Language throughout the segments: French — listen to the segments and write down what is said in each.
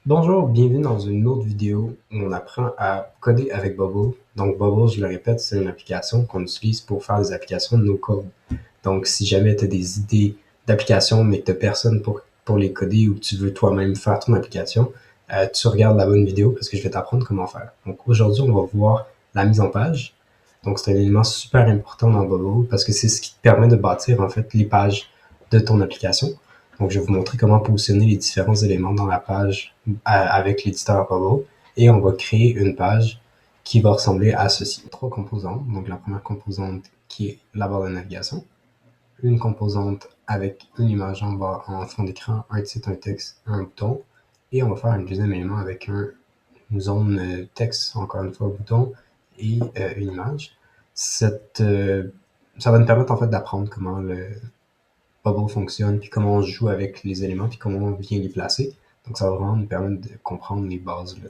Bonjour, bienvenue dans une autre vidéo où on apprend à coder avec Bubble. Donc Bubble, je le répète, c'est une application qu'on utilise pour faire des applications de no code. Donc si jamais tu as des idées d'applications mais que tu n'as personne pour les coder ou que tu veux toi-même faire ton application, tu regardes la bonne vidéo parce que je vais t'apprendre comment faire. Donc aujourd'hui, on va voir la mise en page. Donc c'est un élément super important dans Bubble parce que c'est ce qui te permet de bâtir en fait les pages de ton application. Donc, je vais vous montrer comment positionner les différents éléments dans la page avec l'éditeur Bubble. Et on va créer une page qui va ressembler à ceci. Trois composantes. Donc, la première composante qui est la barre de navigation. Une composante avec une image en bas en fond d'écran, un titre, un texte, un bouton. Et on va faire un deuxième élément avec une zone texte, encore une fois, bouton et une image. Ça va nous permettre en fait d'apprendre comment le Bubble fonctionne, puis comment on joue avec les éléments, puis comment on vient les placer. Donc, ça va vraiment nous permettre de comprendre les bases là,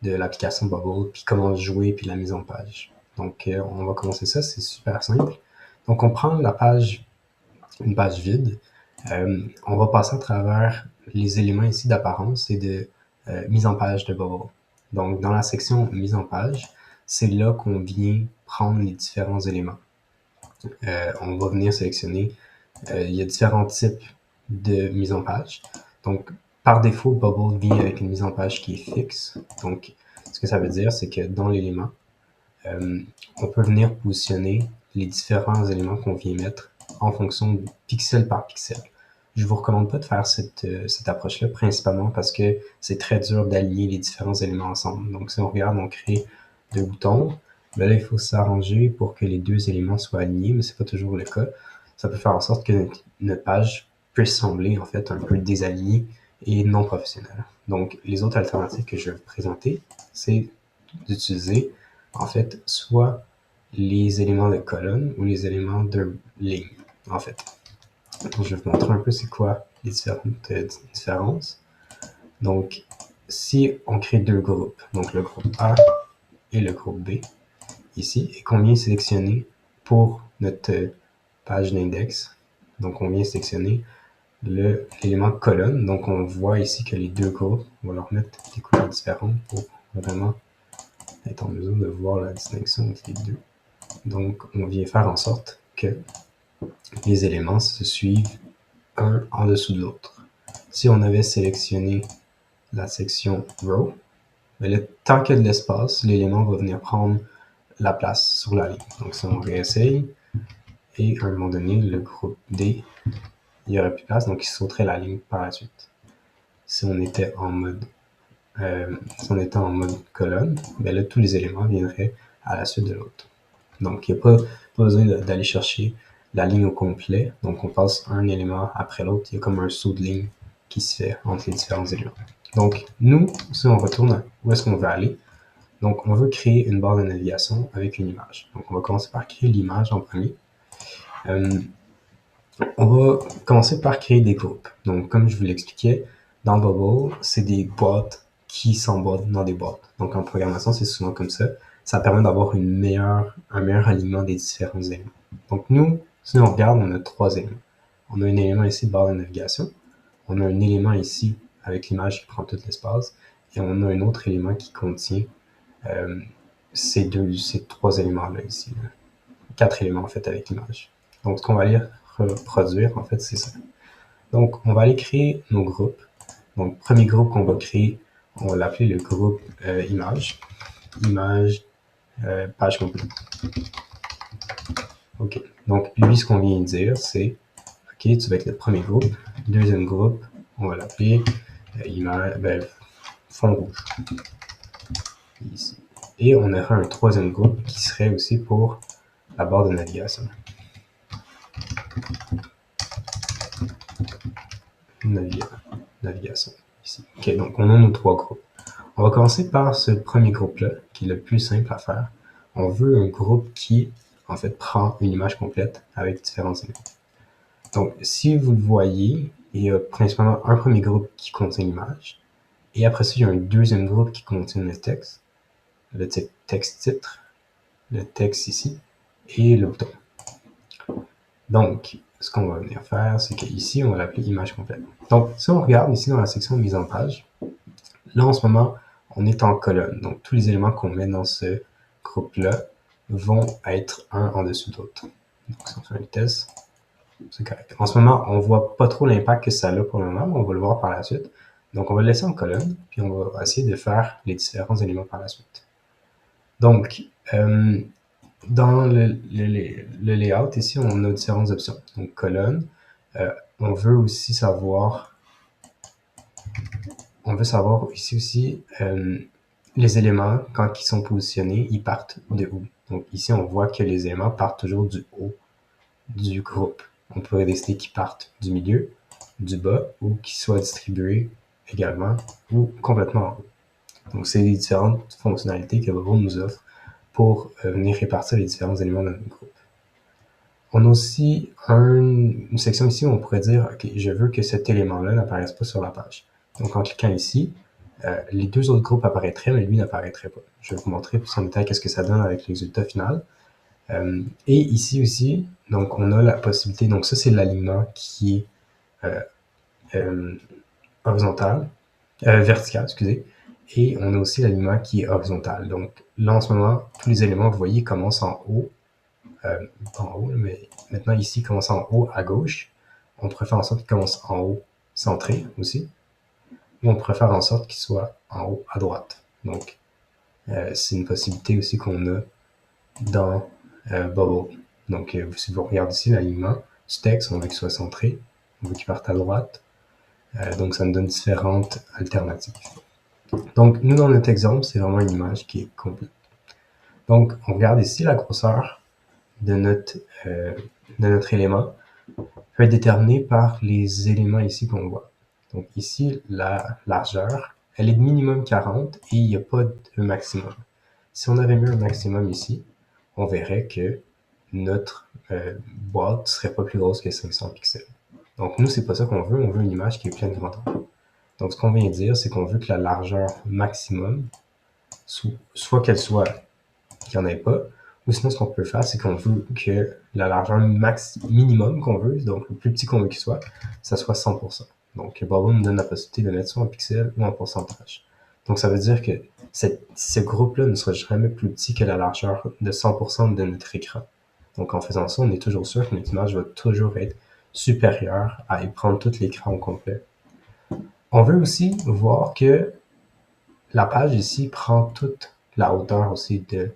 de l'application Bubble, puis comment jouer, puis la mise en page. Donc, on va commencer ça, c'est super simple. Donc, on prend la page, une page vide. On va passer à travers les éléments ici d'apparence et de mise en page de Bubble. Donc, dans la section mise en page, c'est là qu'on vient prendre les différents éléments. On va venir sélectionner il y a différents types de mise en page. Donc, par défaut, Bubble vient avec une mise en page qui est fixe. Donc, ce que ça veut dire, c'est que dans l'élément, on peut venir positionner les différents éléments qu'on vient mettre en fonction de pixel par pixel. Je vous recommande pas de faire cette approche-là, principalement parce que c'est très dur d'aligner les différents éléments ensemble. Donc, si on regarde, on crée deux boutons. Là, il faut s'arranger pour que les deux éléments soient alignés, mais c'est pas toujours le cas. Ça peut faire en sorte que notre page puisse sembler en fait un peu désalignée et non professionnelle. Donc, les autres alternatives que je vais vous présenter, c'est d'utiliser en fait soit les éléments de colonne ou les éléments de ligne, en fait. Donc, je vais vous montrer un peu c'est quoi les différentes différences. Donc, si on crée deux groupes, donc le groupe A et le groupe B, ici, et qu'on vient sélectionner pour notre page d'index, donc on vient sélectionner l'élément colonne, donc on voit ici que les deux groupes, on va leur mettre des couleurs différentes pour vraiment être en mesure de voir la distinction entre les deux. Donc, on vient faire en sorte que les éléments se suivent un en dessous de l'autre. Si on avait sélectionné la section row, mais tant qu'il y a de l'espace, l'élément va venir prendre la place sur la ligne. Donc, si on réessaye, et à un moment donné, le groupe D, il n'y aurait plus de place, donc il sauterait la ligne par la suite. Si on était en mode colonne, ben là, tous les éléments viendraient à la suite de l'autre. Donc, il n'y a pas besoin d'aller chercher la ligne au complet. Donc, on passe un élément après l'autre. Il y a comme un saut de ligne qui se fait entre les différents éléments. Donc, nous, si on retourne où est-ce qu'on veut aller, donc on veut créer une barre de navigation avec une image. Donc, on va commencer par créer l'image en premier. On va commencer par créer des groupes. Donc, comme je vous l'expliquais, dans Bubble, c'est des boîtes qui s'emboîtent dans des boîtes. Donc, en programmation, c'est souvent comme ça. Ça permet d'avoir un meilleur alignement des différents éléments. Donc, nous, si on regarde, on a trois éléments. On a un élément ici de barre de navigation. On a un élément ici avec l'image qui prend tout l'espace. Et on a un autre élément qui contient ces trois éléments-là ici. Là. Quatre éléments, en fait, avec l'image. Donc, ce qu'on va aller reproduire, en fait, c'est ça. Donc, on va aller créer nos groupes. Donc, premier groupe qu'on va créer, on va l'appeler le groupe image. Image, page complète. OK. Donc, lui, ce qu'on vient de dire, c'est OK, tu vas être le premier groupe. Deuxième groupe, on va l'appeler image, fond rouge. Ici. Et on aura un troisième groupe qui serait aussi pour la barre de navigation. Navigation. Ici. OK, donc on a nos trois groupes. On va commencer par ce premier groupe-là, qui est le plus simple à faire. On veut un groupe qui, en fait, prend une image complète avec différents éléments. Donc, si vous le voyez, il y a principalement un premier groupe qui contient l'image, et après ça, il y a un deuxième groupe qui contient le texte titre, le texte ici, et le bouton. Donc, ce qu'on va venir faire, c'est qu'ici, on va l'appeler image complète. Donc, si on regarde ici dans la section mise en page, Là, en ce moment, on est en colonne. Donc, tous les éléments qu'on met dans ce groupe-là vont être un en dessous de l'autre. Donc, si on fait un test, c'est correct. En ce moment, on voit pas trop l'impact que ça a pour le moment, mais on va le voir par la suite. Donc, on va le laisser en colonne, puis on va essayer de faire les différents éléments par la suite. Donc, dans le layout, ici, on a différentes options. Donc, colonne. On veut aussi savoir... On veut savoir ici aussi les éléments, quand ils sont positionnés, ils partent de où. Donc ici, on voit que les éléments partent toujours du haut du groupe. On pourrait décider qu'ils partent du milieu, du bas, ou qu'ils soient distribués également, ou complètement en haut. Donc c'est les différentes fonctionnalités que Bubble nous offre pour venir répartir les différents éléments dans notre groupe. On a aussi une section ici où on pourrait dire, OK, je veux que cet élément-là n'apparaisse pas sur la page. Donc, en cliquant ici, les deux autres groupes apparaîtraient, mais lui n'apparaîtrait pas. Je vais vous montrer plus en détail qu'est-ce que ça donne avec le résultat final. Et ici aussi, donc on a la possibilité, donc ça c'est l'alignement qui est horizontal, vertical, excusez, et on a aussi l'alignement qui est horizontal. Donc là en ce moment, tous les éléments, vous voyez, commencent en haut, pas en haut, mais maintenant ici, commencent en haut à gauche. On pourrait faire en sorte qu'ils commencent en haut, centré aussi. Ou on pourrait faire en sorte qu'ils soient en haut à droite. Donc, c'est une possibilité aussi qu'on a dans Bubble. Donc, si vous regardez ici l'alignement du texte, on veut qu'il soit centré, on veut qu'il parte à droite. Donc, ça nous donne différentes alternatives. Donc, nous, dans notre exemple, c'est vraiment une image qui est complète. Donc, on regarde ici la grosseur de notre élément peut être déterminée par les éléments ici qu'on voit. Donc ici, la largeur, elle est de minimum 40 et il n'y a pas de maximum. Si on avait mis un maximum ici, on verrait que notre boîte ne serait pas plus grosse que 500 pixels. Donc nous, c'est pas ça qu'on veut, on veut une image qui est pleine de grandeur. Donc ce qu'on vient de dire, c'est qu'on veut que la largeur maximum, soit qu'elle soit qu'il n'y en ait pas, ou sinon ce qu'on peut faire, c'est qu'on veut que la largeur minimum qu'on veut, donc le plus petit qu'on veut qu'il soit, ça soit 100%. Donc Bubble nous donne la possibilité de mettre ça en pixels ou en pourcentage. Donc ça veut dire que ce groupe-là ne sera jamais plus petit que la largeur de 100% de notre écran. Donc en faisant ça, on est toujours sûr que notre image va toujours être supérieure à y prendre tout l'écran au complet. On veut aussi voir que la page ici prend toute la hauteur aussi de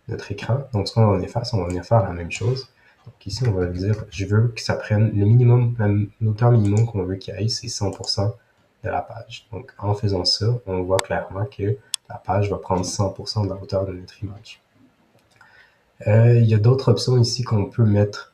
notre écran. Donc, ce qu'on va venir faire, c'est qu'on va venir faire la même chose. Donc, ici, on va dire, je veux que ça prenne le minimum, l'auteur minimum qu'on veut qu'il y ait, c'est 100% de la page. Donc, en faisant ça, on voit clairement que la page va prendre 100% de la hauteur de notre image. Il y a d'autres options ici qu'on peut mettre,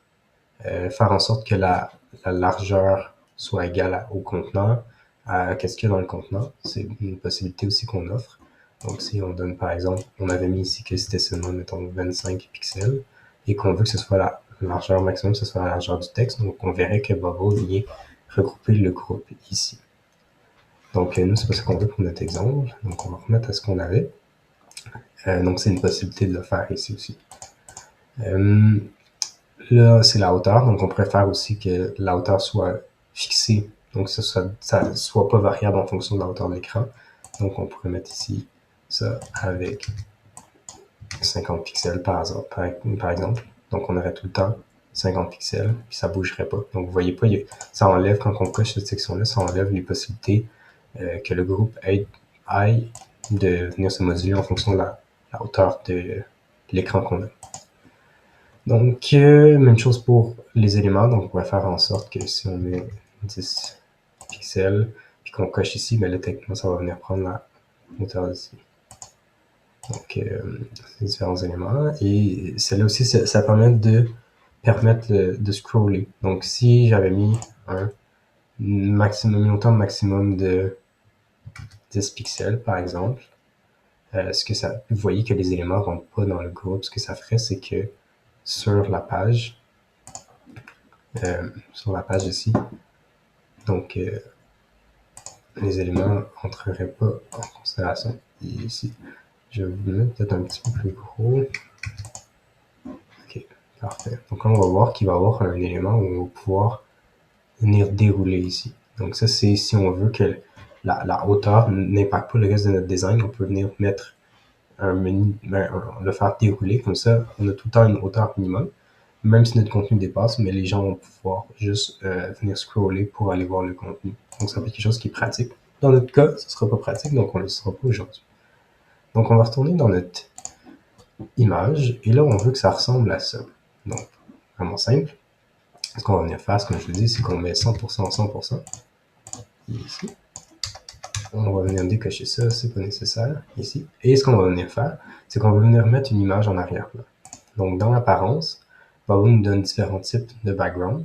faire en sorte que la largeur soit égale au contenant, à qu'est-ce qu'il y a dans le contenant. C'est une possibilité aussi qu'on offre. Donc, si on donne, par exemple, on avait mis ici que c'était seulement, mettons, 25 pixels, et qu'on veut que ce soit la largeur maximum, ce soit la largeur du texte, donc on verrait que Bubble vient regrouper le groupe ici. Donc, nous, c'est pas ça qu'on veut pour notre exemple. Donc, on va remettre à ce qu'on avait. Donc, c'est une possibilité de le faire ici aussi. Là, c'est la hauteur. Donc, on préfère aussi que la hauteur soit fixée. Donc, ça soit pas variable en fonction de la hauteur de l'écran. Donc, on pourrait mettre ici ça avec 50 pixels par exemple. Donc, on aurait tout le temps 50 pixels, puis ça bougerait pas. Donc, vous voyez pas, ça enlève, quand on coche cette section-là, ça enlève les possibilités que le groupe aille de venir se moduler en fonction de la hauteur de l'écran qu'on a. Donc, même chose pour les éléments. Donc, on pourrait faire en sorte que si on met 10 pixels, puis qu'on coche ici, mais là, techniquement, ça va venir prendre la hauteur d'ici. Donc, ces différents éléments. Et celle-là aussi, ça permet de scroller. Donc, si j'avais mis un autant maximum de 10 pixels, par exemple, vous voyez que les éléments ne rentrent pas dans le groupe. Ce que ça ferait, c'est que sur la page ici, donc les éléments n'entreraient pas en considération. Et ici, je vais vous le mettre peut-être un petit peu plus gros. Ok, parfait. Donc là, on va voir qu'il va y avoir un élément où on va pouvoir venir dérouler ici. Donc ça, c'est si on veut que la hauteur n'impacte pas le reste de notre design. On peut venir mettre un menu, le faire dérouler, comme ça, on a tout le temps une hauteur minimum, même si notre contenu dépasse, mais les gens vont pouvoir juste venir scroller pour aller voir le contenu. Donc, ça peut être quelque chose qui est pratique. Dans notre cas, ce ne sera pas pratique, donc on ne le sera pas aujourd'hui. Donc, on va retourner dans notre image, et là, on veut que ça ressemble à ça. Donc, vraiment simple. Ce qu'on va venir faire, comme je vous dis, c'est qu'on met 100%, 100%, ici. On va venir décocher ça, c'est pas nécessaire, ici. Et ce qu'on va venir faire, c'est qu'on va venir mettre une image en arrière-plan. Donc, dans l'apparence, Babo nous donne différents types de background.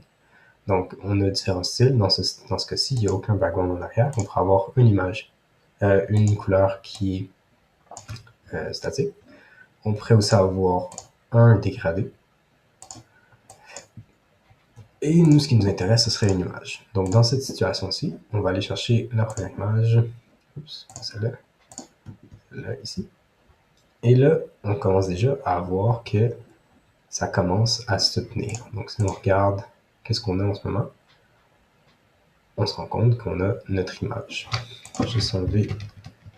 Donc, on a différents styles. Dans ce cas-ci, il n'y a aucun background en arrière. On pourra avoir une image, une couleur qui est statique. On pourrait aussi avoir un dégradé. Et nous, ce qui nous intéresse, ce serait une image. Donc, dans cette situation-ci, on va aller chercher la première image. Oups, celle-là. Là, ici. Et là, on commence déjà à voir que ça commence à se tenir. Donc, si on regarde qu'est-ce qu'on a en ce moment, on se rend compte qu'on a notre image. Je vais juste enlever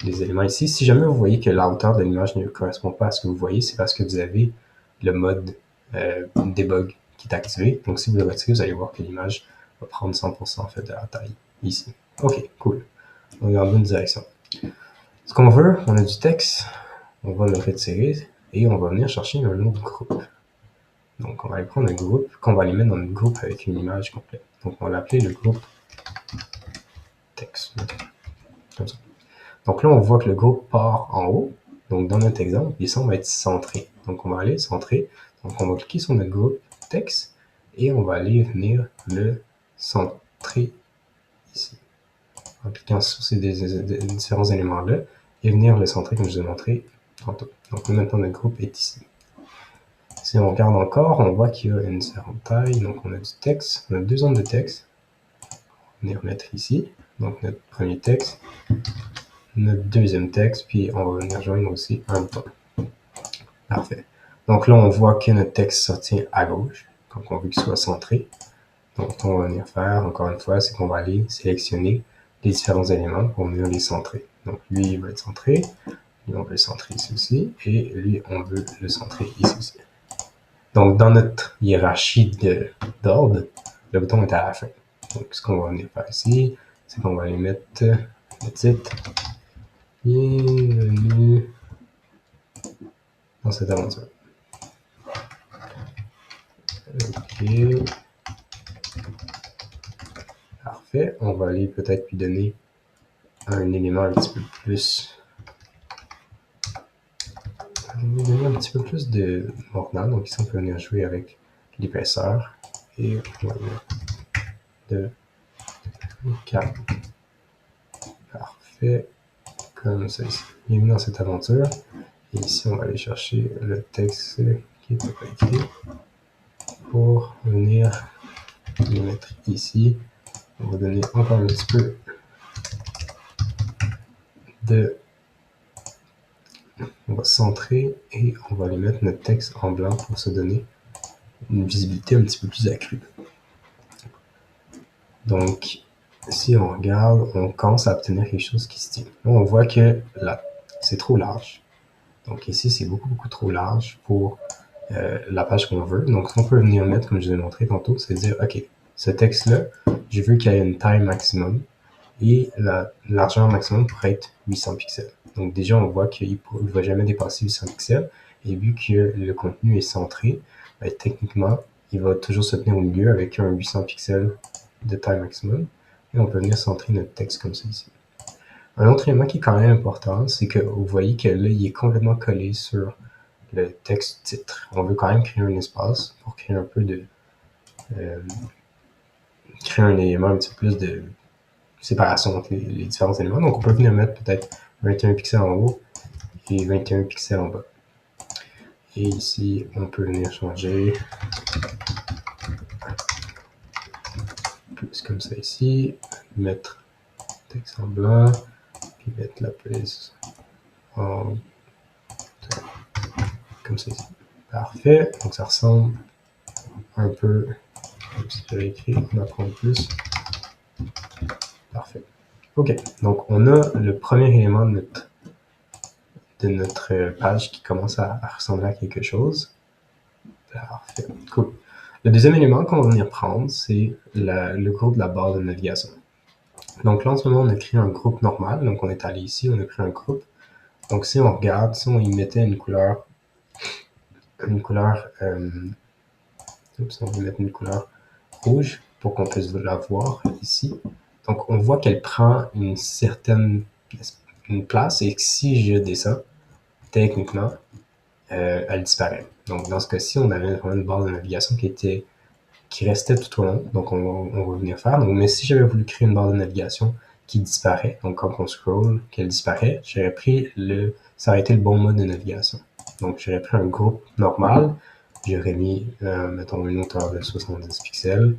les éléments ici. Si jamais vous voyez que la hauteur de l'image ne correspond pas à ce que vous voyez, c'est parce que vous avez le mode debug qui est activé. Donc, si vous le retirez, vous allez voir que l'image va prendre 100% en fait de la taille ici. OK, cool. On est dans la bonne direction. Ce qu'on veut, on a du texte, on va le retirer et on va venir chercher un autre groupe. Donc, on va aller prendre un groupe qu'on va aller mettre dans notre groupe avec une image complète. Donc, on va l'appeler le groupe texte. Comme ça. Donc là, on voit que le groupe part en haut. Donc, dans notre exemple, il semble être centré. Donc, on va aller centrer. Donc, on va cliquer sur notre groupe texte et on va aller venir le centrer ici. En cliquant sur ces différents éléments-là et venir le centrer comme je vous ai montré tantôt. Donc, maintenant, notre groupe est ici. Si on regarde encore, on voit qu'il y a une différente taille. Donc, on a du texte. On a deux zones de texte. On va venir mettre ici. Donc, notre premier texte. Notre deuxième texte, puis on va venir joindre aussi un bouton. Parfait. Donc là, on voit que notre texte se tient à gauche, donc on veut qu'il soit centré. Donc, ce qu'on va venir faire, encore une fois, c'est qu'on va aller sélectionner les différents éléments pour venir les centrer. Donc, lui, il va être centré, lui, on veut le centrer ici aussi, et lui, on veut le centrer ici aussi. Donc, dans notre hiérarchie d'ordre, le bouton est à la fin. Donc, ce qu'on va venir faire ici, c'est qu'on va aller mettre le titre. Bienvenue dans cette aventure. Ok. Parfait. On va aller peut-être lui donner un élément un petit peu plus. Lui donner un petit peu plus de mordant. Donc ici, on peut venir jouer avec l'épaisseur. Et on va mettre de 4. Parfait. Comme ça ici. Bienvenue dans cette aventure. Et ici, on va aller chercher le texte qui est pas écrit pour venir le mettre ici. On va donner encore un petit peu de... On va centrer et on va aller mettre notre texte en blanc pour se donner une visibilité un petit peu plus accrue. Donc, si on regarde, on commence à obtenir quelque chose qui se tient. Là, on voit que là, c'est trop large. Donc ici, c'est beaucoup trop large pour la page qu'on veut. Donc, ce qu'on peut venir mettre, comme je vous ai montré tantôt, c'est dire, OK, ce texte-là, je veux qu'il y ait une taille maximum et la largeur maximum pourrait être 800 pixels. Donc déjà, on voit qu'il ne va jamais dépasser 800 pixels. Et vu que le contenu est centré, ben, techniquement, il va toujours se tenir au milieu avec un 800 pixels de taille maximum. Et on peut venir centrer notre texte comme ça ici. Un autre élément qui est quand même important, c'est que vous voyez que là, il est complètement collé sur le texte titre. On veut quand même créer un espace pour créer un peu de... créer un élément un petit peu plus de séparation entre les différents éléments. Donc, on peut venir mettre peut-être 21 pixels en haut et 21 pixels en bas. Et ici, on peut venir changer plus comme ça ici, mettre texte en blanc, puis mettre la police en comme ça ici. Parfait. Donc, ça ressemble un peu, si j'avais écrit, on apprend plus. Parfait. OK, donc on a le premier élément de notre page qui commence à ressembler à quelque chose. Parfait, cool. Le deuxième élément qu'on va venir prendre, c'est le groupe de la barre de navigation. Donc là, en ce moment, on a créé un groupe normal. Donc on est allé ici, on a créé un groupe. Donc si on regarde, si on y mettait une couleur, on va mettre une couleur rouge pour qu'on puisse la voir ici. Donc on voit qu'elle prend une certaine place et que si je descends, techniquement, elle disparaît. Donc dans ce cas-ci, on avait vraiment une barre de navigation qui restait tout au long. Donc on va venir faire. Donc, mais si j'avais voulu créer une barre de navigation qui disparaît, donc quand on scroll, qu'elle disparaît, j'aurais pris ça aurait été le bon mode de navigation. Donc j'aurais pris un groupe normal, j'aurais mis, mettons, une hauteur de 70 pixels.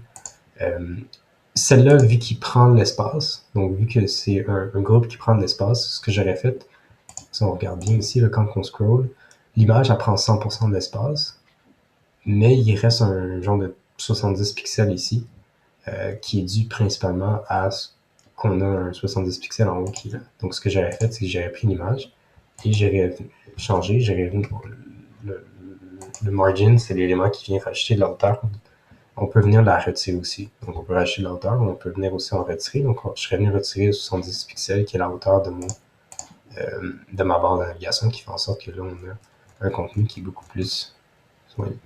Celle-là, vu qu'il prend l'espace, donc vu que c'est un groupe qui prend de l'espace, ce que j'aurais fait, si on regarde bien ici, là, quand on scroll, l'image, elle prend 100% de l'espace, mais il reste un genre de 70 pixels ici, qui est dû principalement à ce qu'on a un 70 pixels en haut qui est là. Donc ce que j'aurais fait, c'est que j'aurais pris l'image et j'aurais changé, le margin, c'est l'élément qui vient rajouter de la hauteur. On peut venir la retirer aussi. Donc on peut rajouter de la hauteur, mais on peut venir aussi en retirer. Donc je serais venu retirer 70 pixels, qui est la hauteur de ma barre de navigation, qui fait en sorte que là, on a un contenu qui est beaucoup plus soigné.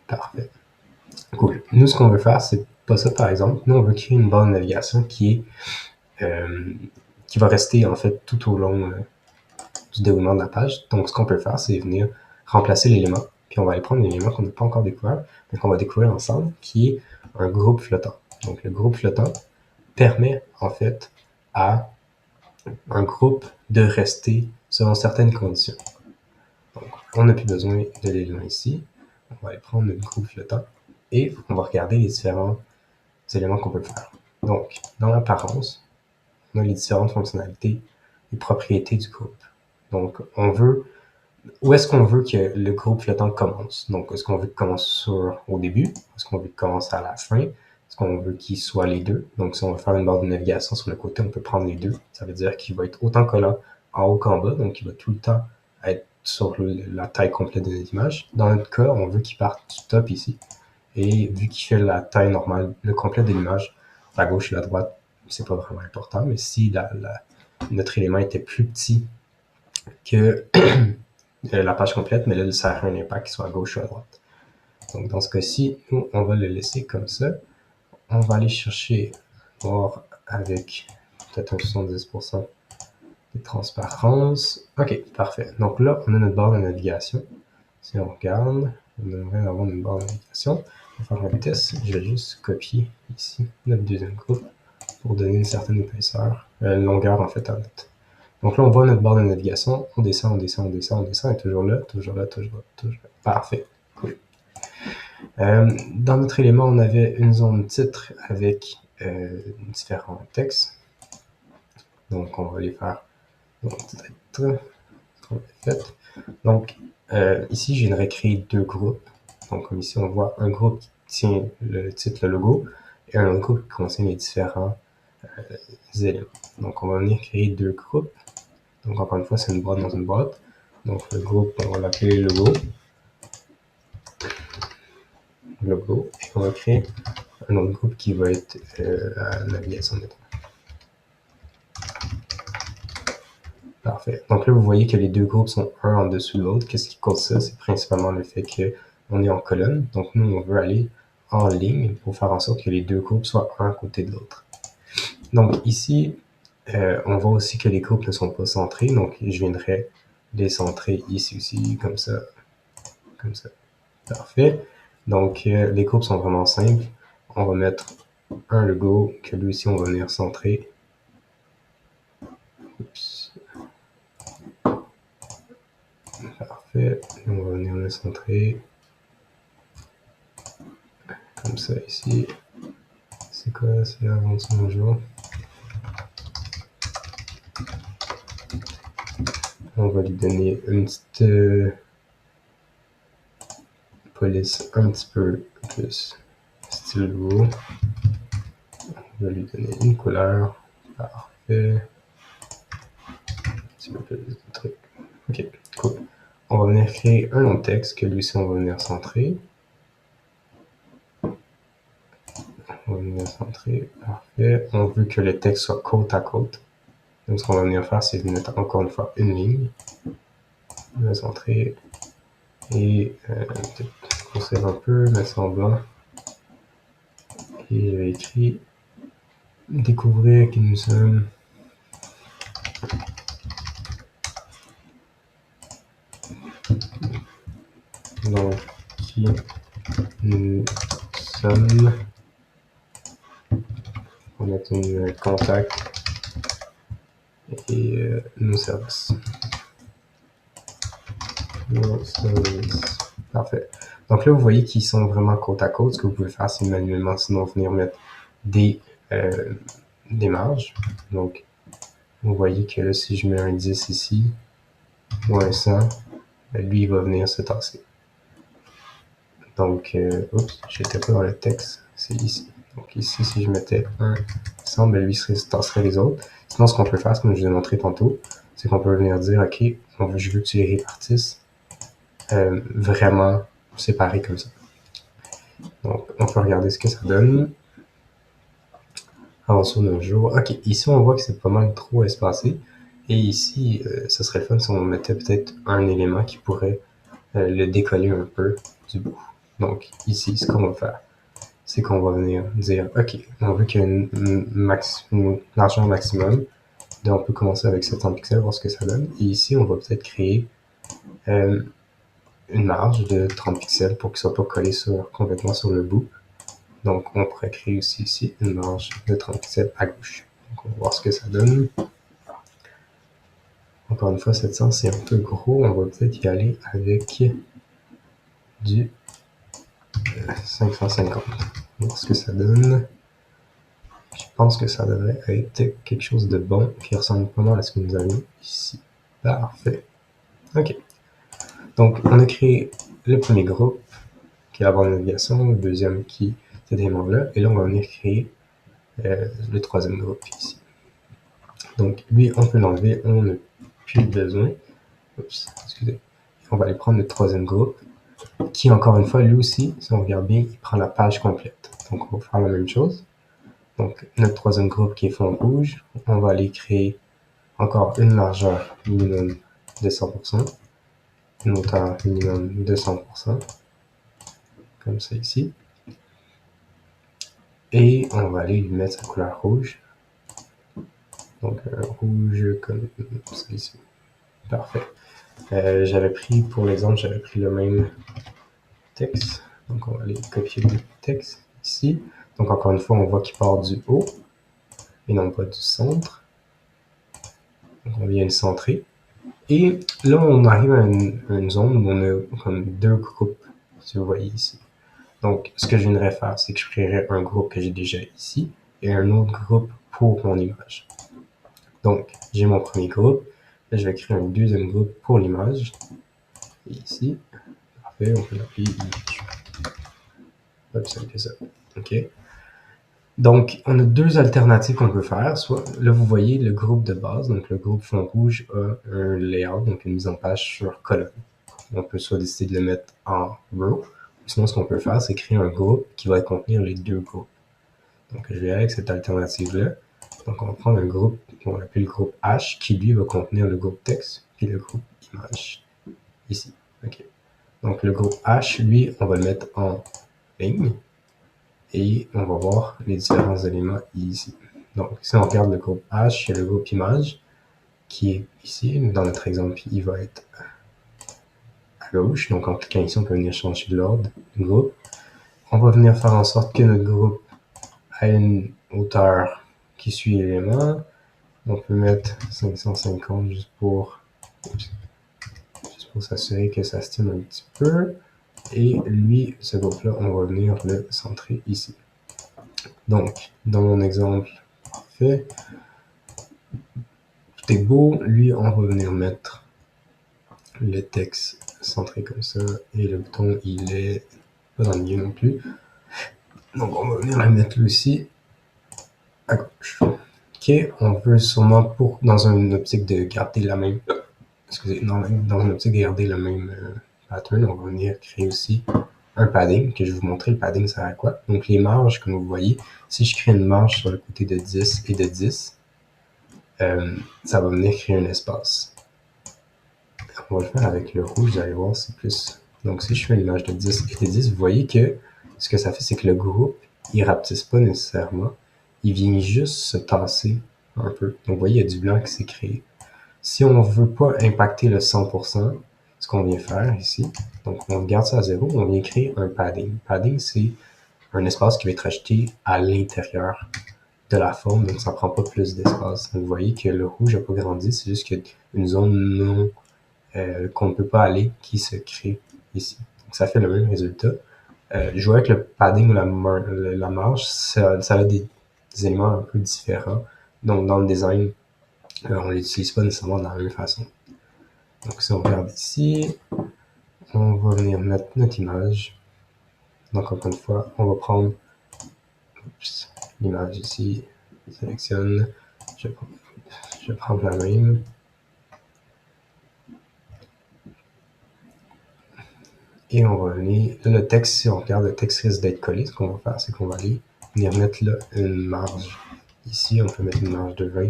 Parfait. Cool. Nous, ce qu'on veut faire, c'est pas ça, par exemple. Nous, on veut créer une barre de navigation qui va rester, en fait, tout au long du déroulement de la page. Donc, ce qu'on peut faire, c'est venir remplacer l'élément, puis on va aller prendre l'élément qu'on n'a pas encore découvert, mais qu'on va découvrir ensemble, qui est un groupe flottant. Donc, le groupe flottant permet, en fait, à un groupe de rester selon certaines conditions. Donc, on n'a plus besoin de l'élément ici. On va aller prendre le groupe flottant et on va regarder les différents éléments qu'on peut faire. Donc, dans l'apparence, on a les différentes fonctionnalités et propriétés du groupe. Donc, où est-ce qu'on veut que le groupe flottant commence? Donc, est-ce qu'on veut qu'il commence au début? Est-ce qu'on veut qu'il commence à la fin? Est-ce qu'on veut qu'il soit les deux? Donc, si on veut faire une barre de navigation sur le côté, on peut prendre les deux. Ça veut dire qu'il va être autant collant en haut qu'en bas, donc il va tout le temps être sur la taille complète de notre image. Dans notre cas, on veut qu'il parte du top ici. Et vu qu'il fait la taille normale, le complet de l'image, la gauche et la droite, c'est pas vraiment important, mais si notre élément était plus petit que la page complète, mais là, ça a un impact qu'il soit à gauche ou à droite. Donc, dans ce cas-ci, nous, on va le laisser comme ça. On va aller chercher voir avec peut-être un 70% de transparence. OK, parfait. Donc là, on a notre barre de navigation. Si on regarde, on devrait avoir une barre de navigation. On va faire un test. Je vais juste copier ici notre deuxième groupe pour donner une certaine épaisseur, longueur en fait à notre. Donc là, on voit notre barre de navigation. On descend, on descend, on descend, on descend. Et toujours là, toujours là, toujours là, toujours là. Parfait. Cool. Dans notre élément, on avait une zone titre avec différents textes. Donc, on va les faire titre. Fait. Donc, ici, je viendrais créer deux groupes. Donc, comme ici, on voit un groupe qui tient le titre, le logo, et un autre groupe qui contient les différents éléments. Donc, on va venir créer deux groupes. Donc, encore une fois, c'est une boîte dans une boîte. Donc, le groupe, on va l'appeler logo. Logo. Et on va créer un autre groupe qui va être la navigation de temps. Parfait. Donc là, vous voyez que les deux groupes sont un en dessous de l'autre. Qu'est-ce qui cause ça? C'est principalement le fait qu'on est en colonne. Donc nous, on veut aller en ligne pour faire en sorte que les deux groupes soient un à côté de l'autre. Donc ici, on voit aussi que les groupes ne sont pas centrés. Donc je viendrai les centrer ici aussi, comme ça, comme ça. Parfait. Donc les groupes sont vraiment simples. On va mettre un logo que lui aussi, on va venir centrer. Oups. Parfait. Et on va venir le centrer. Comme ça ici. C'est quoi? C'est aventure un jour. On va lui donner une petite police un petit peu plus style logo. Je vais lui donner une couleur. Parfait. Un petit peu plus de trucs. Ok, cool. On va venir créer un autre texte que lui aussi on va venir centrer. On va venir centrer. Parfait. On veut que le texte soit côte à côte. Donc ce qu'on va venir faire, c'est mettre encore une fois une ligne. On va centrer. Et peut-être conserver un peu, mettre ça en blanc. Et je vais écrire découvrir qui nous sommes. Donc, qui nous sommes. On va mettre un contact et nos services. Nos services. Parfait. Donc là, vous voyez qu'ils sont vraiment côte à côte. Ce que vous pouvez faire, c'est manuellement, sinon venir mettre des marges. Donc, vous voyez que là, si je mets un 10 ici, ou un 100, lui, il va venir se tasser. Donc, oups, j'étais pas dans le texte, c'est ici. Donc ici, si je mettais un 100, ben lui se tasserait les autres. Sinon, ce qu'on peut faire, comme je vous ai montré tantôt, c'est qu'on peut venir dire, OK, je veux que tu les répartisses vraiment séparés comme ça. Donc, on peut regarder ce que ça donne. Avançons nos jours. OK, ici, on voit que c'est pas mal trop espacé. Et ici, ce serait le fun si on mettait peut-être un élément qui pourrait le décoller un peu du bout. Donc, ici, ce qu'on va faire, c'est qu'on va venir dire, OK, on veut qu'il y ait une largeur maximum. Donc, on peut commencer avec 700 pixels, voir ce que ça donne. Et ici, on va peut-être créer une marge de 30 pixels pour qu'il ne soit pas collé complètement sur le bout. Donc, on pourrait créer aussi ici une marge de 30 pixels à gauche. Donc, on va voir ce que ça donne. Encore une fois, 700, c'est un peu gros. On va peut-être y aller avec du 550. On va voir ce que ça donne. Je pense que ça devrait être quelque chose de bon qui ressemble pas mal à ce que nous avons ici. Parfait. OK. Donc, on a créé le premier groupe qui est la barre de navigation, le deuxième qui est cet élément-là, et là, on va venir créer le troisième groupe ici. Donc, lui, on peut l'enlever, on n'a plus besoin. Oups, excusez. On va aller prendre le troisième groupe qui, encore une fois, lui aussi, si on regarde bien, il prend la page complète. Donc, on va faire la même chose. Donc, notre troisième groupe qui est fond rouge, on va aller créer encore une largeur minimum de 100%, une hauteur minimum de 100%, comme ça ici. Et on va aller lui mettre sa couleur rouge. Donc, rouge comme ça ici. Parfait. J'avais pris, pour l'exemple, j'avais pris le même texte. Donc, on va aller copier le texte ici. Donc, encore une fois, on voit qu'il part du haut et non pas du centre. Donc, on vient le centrer. Et là, on arrive à une zone où on a comme deux groupes, si vous voyez ici. Donc, ce que je viendrais faire, c'est que je créerais un groupe que j'ai déjà ici et un autre groupe pour mon image. Donc, j'ai mon premier groupe. Là, je vais créer un deuxième groupe pour l'image. Et ici, parfait, on peut l'appeler image. Pas plus simple que ça. OK. Donc, on a deux alternatives qu'on peut faire. Soit, là, vous voyez le groupe de base, donc le groupe fond rouge a un layout, donc une mise en page sur colonne. On peut soit décider de le mettre en row, sinon ce qu'on peut faire, c'est créer un groupe qui va contenir les deux groupes. Donc, je vais aller avec cette alternative-là. Donc, on va prendre un groupe qu'on va appeler le groupe H, qui lui va contenir le groupe texte, puis le groupe image, ici. OK. Donc, le groupe H, lui, on va le mettre en ligne. Et on va voir les différents éléments ici. Donc, si on regarde le groupe H, il y a le groupe image qui est ici. Dans notre exemple, il va être à gauche. Donc, en cliquant ici, on peut venir changer l'ordre du groupe. On va venir faire en sorte que notre groupe a une hauteur qui suit l'élément. On peut mettre 550 juste pour s'assurer que ça se tient un petit peu. Et lui, ce groupe-là, on va venir le centrer ici. Donc, dans mon exemple, parfait. Tout est beau. Lui, on va venir mettre le texte centré comme ça. Et le bouton, il est pas dans le milieu non plus. Donc, on va venir le mettre lui aussi. à gauche. Ok, on veut sûrement dans une optique de garder la même, excusez, dans une optique de garder le même pattern, on va venir créer aussi un padding, que je vais vous montrer le padding sert à quoi. Donc les marges, comme vous voyez, si je crée une marge sur le côté de 10 et de 10, ça va venir créer un espace. On va le faire avec le rouge, vous allez voir, c'est plus. Donc si je fais une image de 10 et de 10, vous voyez que ce que ça fait, c'est que le groupe, il rapetisse pas nécessairement, il vient juste se tasser un peu. Donc vous voyez, il y a du blanc qui s'est créé. Si on ne veut pas impacter le 100%, ce qu'on vient faire ici, donc on garde ça à 0, on vient créer un padding. Padding, c'est un espace qui va être ajouté à l'intérieur de la forme, donc ça ne prend pas plus d'espace. Donc vous voyez que le rouge n'a pas grandi, c'est juste qu'il y a une zone non qu'on ne peut pas aller qui se crée ici. Donc ça fait le même résultat. Jouer avec le padding ou la marge, ça a des éléments un peu différents. Donc dans le design, on ne l'utilise pas nécessairement de la même façon. Donc si on regarde ici, on va venir mettre notre image. Donc encore une fois, on va prendre l'image ici, sélectionne, je vais prendre la même. Et on va venir, là le texte, si on regarde, le texte risque d'être collé. Ce qu'on va faire, c'est qu'on va aller venir mettre là une marge. Ici, on peut mettre une marge de 20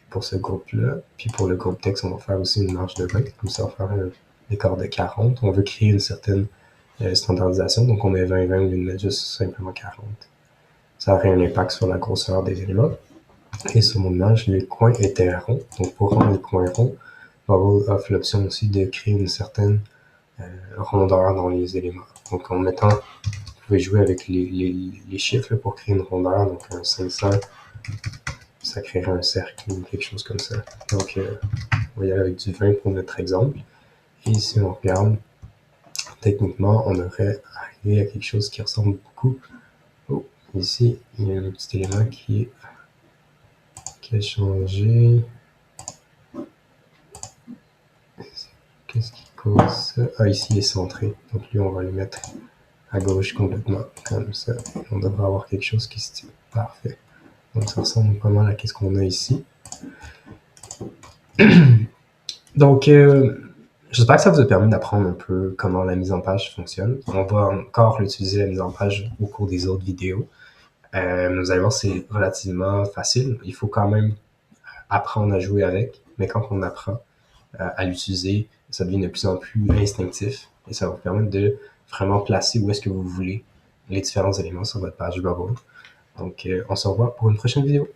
pour ce groupe-là. Puis pour le groupe texte, on va faire aussi une marge de 20. Comme ça, on va faire un écart de 40. On veut créer une certaine standardisation, donc on met 20-20 au lieu de mettre juste simplement 40. Ça aurait un impact sur la grosseur des éléments. Et sur mon image, les coins étaient ronds. Donc pour rendre les coins ronds, Bubble offre l'option aussi de créer une certaine rondeur dans les éléments. Donc en mettant, vous pouvez jouer avec les chiffres là, pour créer une rondeur. Donc un 500, ça créerait un cercle ou quelque chose comme ça. Donc on va y aller avec du 20 pour notre exemple. Et si on regarde, techniquement, on aurait arrivé à quelque chose qui ressemble beaucoup. Oh, ici, il y a un petit élément qui a changé. Qu'est-ce qui cause ça? Ah, ici, il est centré. Donc lui, on va le mettre à gauche complètement, comme ça. On devrait avoir quelque chose qui se tient. Parfait. Donc ça ressemble pas mal à ce qu'on a ici. Donc, j'espère que ça vous a permis d'apprendre un peu comment la mise en page fonctionne. On va encore utiliser la mise en page au cours des autres vidéos. Vous allez voir, c'est relativement facile. Il faut quand même apprendre à jouer avec, mais quand on apprend à l'utiliser, ça devient de plus en plus instinctif et ça va vous permettre de vraiment placer où est-ce que vous voulez les différents éléments sur votre page Bubble. Donc, on se revoit pour une prochaine vidéo.